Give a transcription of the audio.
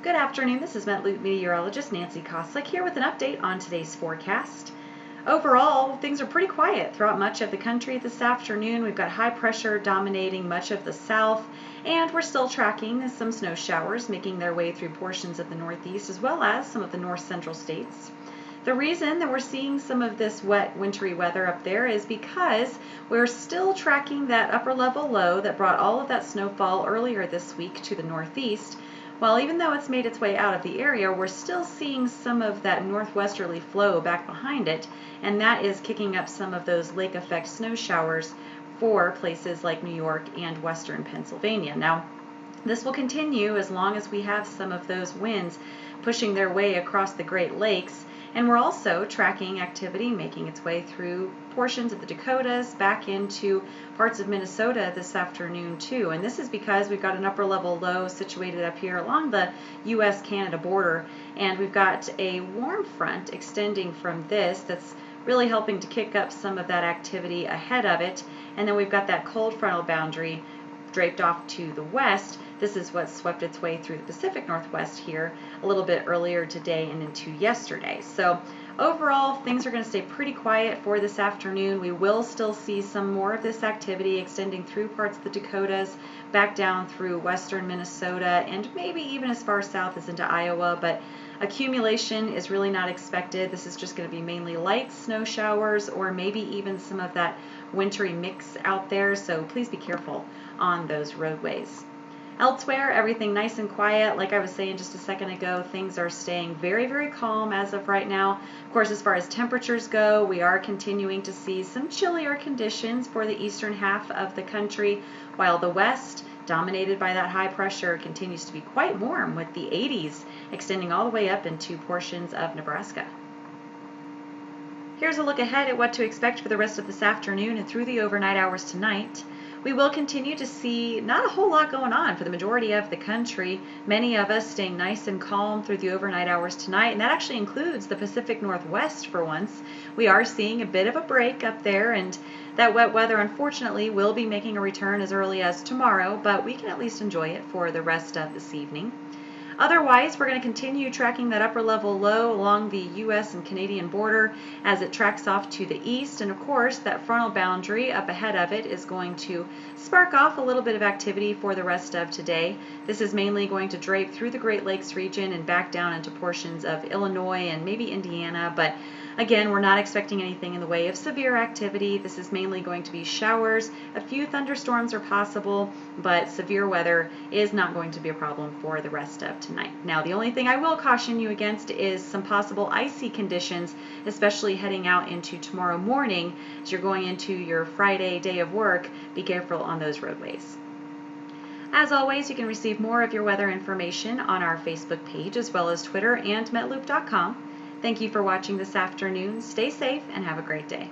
Good afternoon, this is Metloop meteorologist Nancy Koslick here with an update on today's forecast. Overall, things are pretty quiet throughout much of the country this afternoon. We've got high pressure dominating much of the south, and we're still tracking some snow showers making their way through portions of the northeast as well as some of the north central states. The reason that we're seeing some of this wet, wintry weather up there is because we're still tracking that upper level low that brought all of that snowfall earlier this week to the northeast. While even though it's made its way out of the area, we're still seeing some of that northwesterly flow back behind it, and that is kicking up some of those lake effect snow showers for places like New York and western Pennsylvania. Now, this will continue as long as we have some of those winds pushing their way across the Great Lakes. And we're also tracking activity making its way through portions of the Dakotas back into parts of Minnesota this afternoon too. And this is because we've got an upper level low situated up here along the US-Canada border, and we've got a warm front extending from this that's really helping to kick up some of that activity ahead of it. And then we've got that cold frontal boundary draped off to the west. This is what swept its way through the Pacific Northwest here a little bit earlier today and into yesterday. So overall, things are going to stay pretty quiet for this afternoon. We will still see some more of this activity extending through parts of the Dakotas, back down through western Minnesota, and maybe even as far south as into Iowa, but accumulation is really not expected. This is just going to be mainly light snow showers or maybe even some of that wintry mix out there, so please be careful on those roadways. Elsewhere, everything nice and quiet. Like I was saying just a second ago, things are staying very, very calm as of right now. Of course, as far as temperatures go, we are continuing to see some chillier conditions for the eastern half of the country, while the west, dominated by that high pressure, continues to be quite warm with the 80s extending all the way up into portions of Nebraska. Here's a look ahead at what to expect for the rest of this afternoon and through the overnight hours tonight. We will continue to see not a whole lot going on for the majority of the country. Many of us staying nice and calm through the overnight hours tonight, and that actually includes the Pacific Northwest for once. We are seeing a bit of a break up there, and that wet weather unfortunately will be making a return as early as tomorrow, but we can at least enjoy it for the rest of this evening. Otherwise, we're going to continue tracking that upper level low along the US and Canadian border as it tracks off to the east. And of course, that frontal boundary up ahead of it is going to spark off a little bit of activity for the rest of today. This is mainly going to drape through the Great Lakes region and back down into portions of Illinois and maybe Indiana, but again, we're not expecting anything in the way of severe activity. This is mainly going to be showers. A few thunderstorms are possible, but severe weather is not going to be a problem for the rest of tonight. Now, the only thing I will caution you against is some possible icy conditions, especially heading out into tomorrow morning as you're going into your Friday day of work. Be careful on those roadways. As always, you can receive more of your weather information on our Facebook page as well as Twitter and metloop.com. Thank you for watching this afternoon. Stay safe and have a great day.